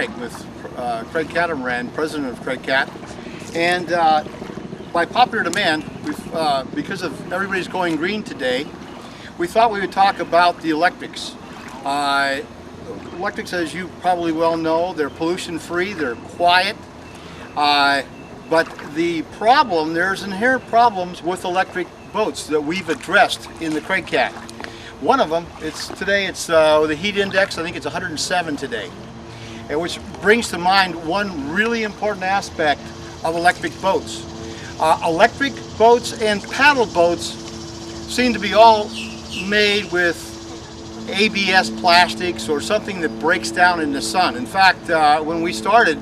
Craig with CraigCat, president of CraigCat, and by popular demand, because of everybody's going green today, we thought we would talk about the electrics. Electrics, as you probably well know, they're pollution-free, they're quiet, but there's inherent problems with electric boats that we've addressed in the CraigCat. One of them, today it's the heat index, I think it's 107 today, and which brings to mind one really important aspect of electric boats. Electric boats and paddle boats seem to be all made with ABS plastics or something that breaks down in the sun. In fact, when we started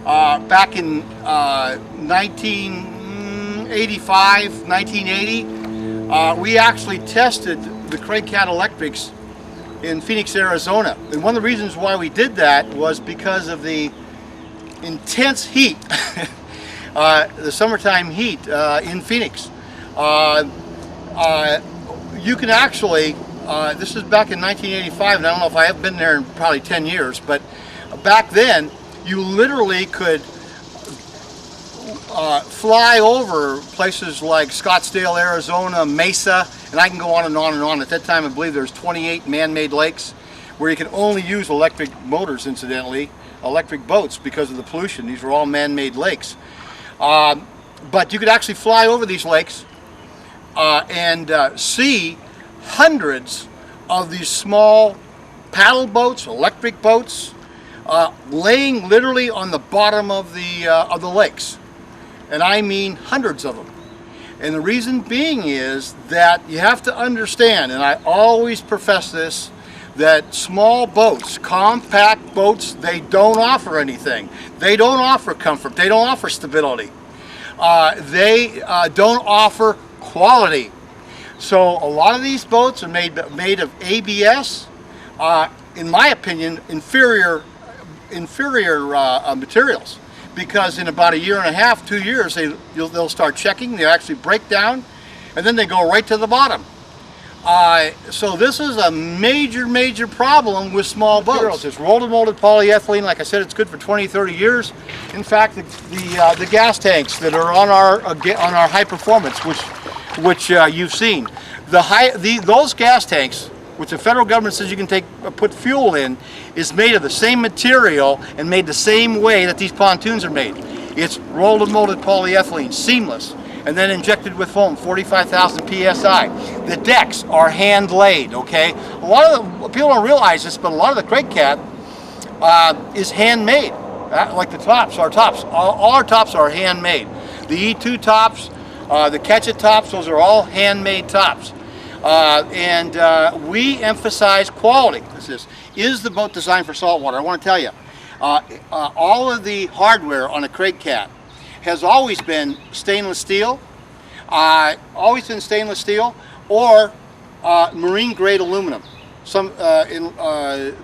back in 1985, 1980, we actually tested the CraigCat Electrics in Phoenix, Arizona. And one of the reasons why we did that was because of the intense heat, the summertime heat in Phoenix. You can actually, this is back in 1985, and I don't know if I have been there in probably 10 years, but back then you literally could fly over places like Scottsdale, Arizona, Mesa, and I can go on and on and on. At that time, I believe there's 28 man-made lakes where you can only use electric motors, incidentally, electric boats, because of the pollution. These were all man-made lakes. But you could actually fly over these lakes and see hundreds of these small paddle boats, electric boats, laying literally on the bottom of the lakes. And I mean hundreds of them. And the reason being is that you have to understand, and I always profess this, that small boats, compact boats, they don't offer anything. They don't offer comfort. They don't offer stability. They don't offer quality. So a lot of these boats are made of ABS, in my opinion, inferior materials. Because in about a year and a half, 2 years, they'll start checking, they actually break down, and then they go right to the bottom. So this is a major problem with small boats. It's rolled and molded polyethylene. Like I said, it's good for 20, 30 years. In fact, the gas tanks that are on our high performance, which you've seen, those gas tanks, which the federal government says you can put fuel in, is made of the same material and made the same way that these pontoons are made. It's rolled and molded polyethylene, seamless, and then injected with foam, 45,000 psi. The decks are hand laid, okay? A lot of people don't realize this, but a lot of the CraigCat is handmade. Like the tops, our tops, all our tops are handmade. The E2 tops, the CraigCat tops, those are all handmade tops. We emphasize quality. Is the boat designed for saltwater? I want to tell you, all of the hardware on a CraigCat has always been stainless steel, or marine grade aluminum. Some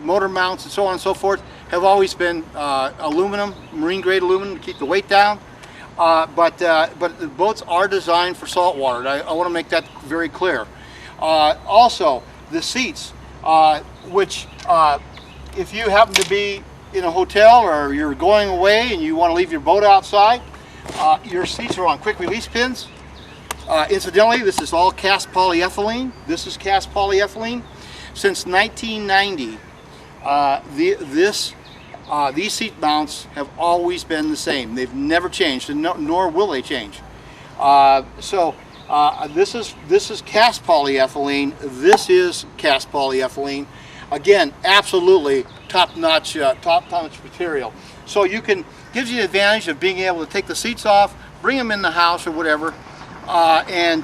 motor mounts and so on and so forth have always been aluminum, marine grade aluminum, to keep the weight down. But the boats are designed for saltwater. I want to make that very clear. Also, the seats, which if you happen to be in a hotel or you're going away and you want to leave your boat outside, your seats are on quick release pins. Incidentally, this is all cast polyethylene. This is cast polyethylene. Since 1990, these seat mounts have always been the same. They've never changed, and nor will they change. This is cast polyethylene. This is cast polyethylene. Again, absolutely top-notch material. So gives you the advantage of being able to take the seats off, bring them in the house or whatever, and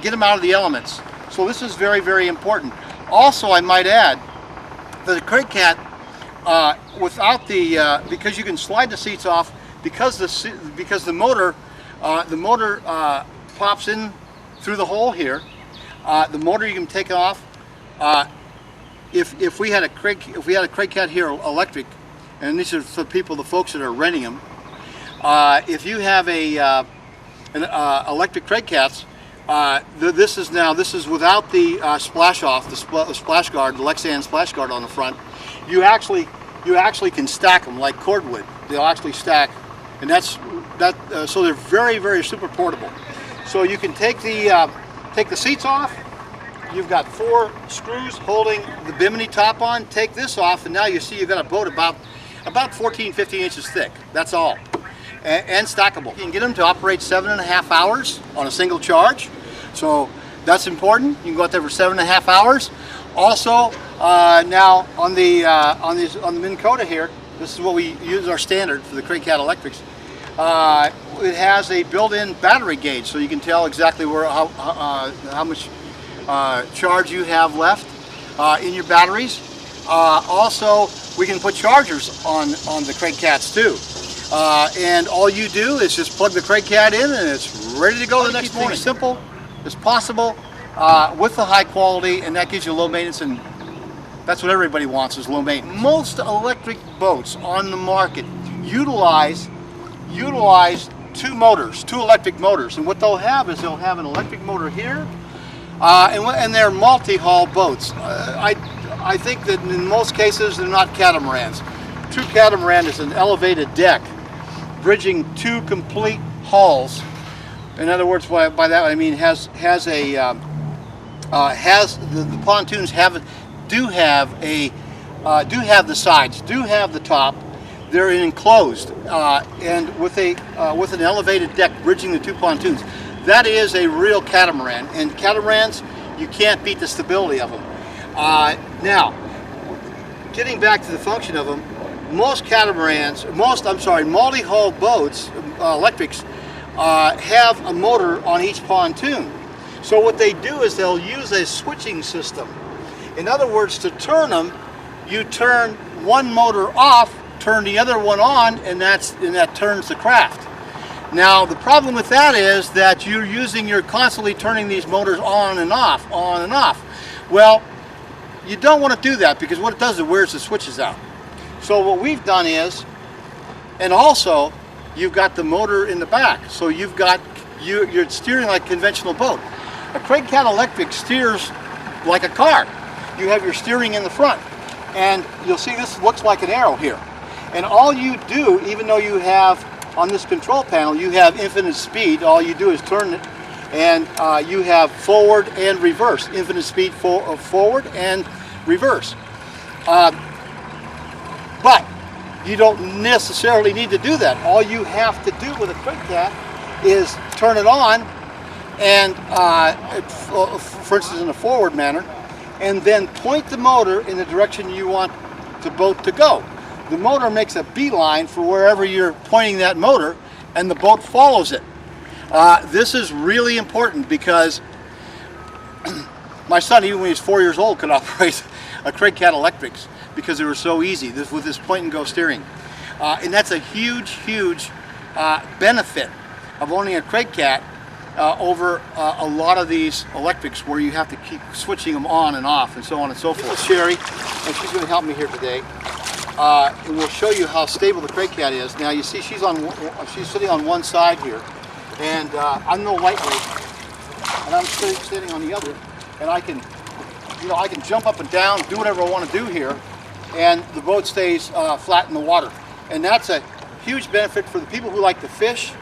get them out of the elements. So this is very important. Also, I might add that the CraigCat, because you can slide the seats off, because the motor pops in through the hole here. The motor you can take off. If we had a CraigCat here electric, and these are for the folks that are renting them. If you have an electric CraigCats, this is without the splash off, the splash guard, the Lexan splash guard on the front. You actually you actually can stack them like cordwood. They'll actually stack, and so they're very, very super portable. So you can take the seats off. You've got 4 screws holding the bimini top on. Take this off, and now you see you've got a boat about 14, 15 inches thick. That's all, and stackable. You can get them to operate 7.5 hours on a single charge. So that's important. You can go out there for 7.5 hours. Also, now on the Minn Kota here, this is what we use our standard for the CraigCat Electrics. It has a built-in battery gauge, so you can tell exactly how much charge you have left in your batteries. Also, we can put chargers on the CraigCats too. And all you do is just plug the CraigCat in, and it's ready to go the next morning. Simple as possible, with the high quality, and that gives you low maintenance, and that's what everybody wants, is low maintenance. Most electric boats on the market utilize 2 electric motors, and what they'll have is they'll have an electric motor here, and they're multi-hull boats. I think that in most cases they're not catamarans. True catamaran is an elevated deck bridging 2 complete hulls. In other words, by that I mean the pontoons do have the sides, do have the top. They're enclosed, and with an elevated deck bridging the 2 pontoons. That is a real catamaran, and catamarans, you can't beat the stability of them. Now, getting back to the function of them, most multi-hull boats, electrics, have a motor on each pontoon. So what they do is they'll use a switching system. In other words, to turn them, you turn one motor off, turn the other one on, and that turns the craft. Now the problem with that is that you're constantly turning these motors on and off, on and off. Well, you don't want to do that, because what it does is it wears the switches out. So what we've done is, and also you've got the motor in the back, so you're steering like a conventional boat. A CraigCat Electric steers like a car. You have your steering in the front, and you'll see this looks like an arrow here. And all you do, even though you have on this control panel, you have infinite speed, all you do is turn it, and you have forward and reverse, infinite speed forward and reverse. But you don't necessarily need to do that. All you have to do with a CraigCat is turn it on, and for instance in a forward manner, and then point the motor in the direction you want the boat to go. The motor makes a beeline for wherever you're pointing that motor, and the boat follows it. This is really important, because my son, even when he was 4 years old, could operate a CraigCat Electrics because they were so easy with this point-and-go steering. And that's a huge, huge benefit of owning a CraigCat over a lot of these electrics, where you have to keep switching them on and off and so on and so forth. This is Sherry, and she's going to help me here today. And we'll show you how stable the CraigCat is. Now you see she's sitting on one side here, and I'm no lightweight, and I'm sitting on the other, and I can jump up and down, do whatever I want to do here, and the boat stays flat in the water. And that's a huge benefit for the people who like to fish,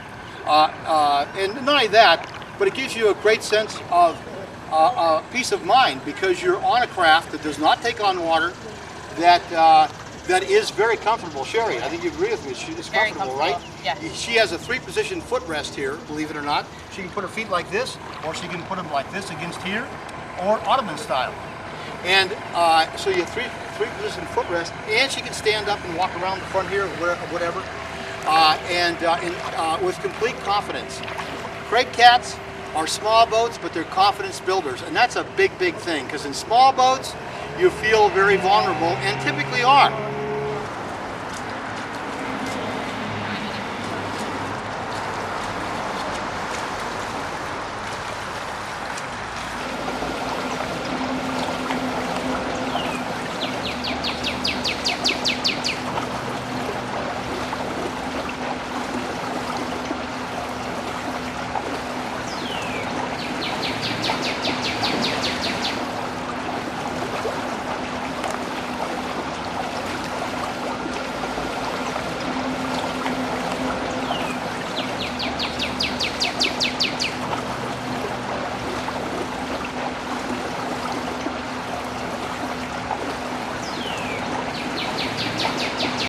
and not only that, but it gives you a great sense of peace of mind, because you're on a craft that does not take on water, that is very comfortable. Sherry, I think you agree with me. It's comfortable, right? Yeah. She has a 3-position footrest here, believe it or not. She can put her feet like this, or she can put them like this against here, or Ottoman style. And so you have 3-position footrest, and she can stand up and walk around the front here, whatever, with complete confidence. CraigCats are small boats, but they're confidence builders, and that's a big, big thing, because in small boats, you feel very vulnerable, and typically are.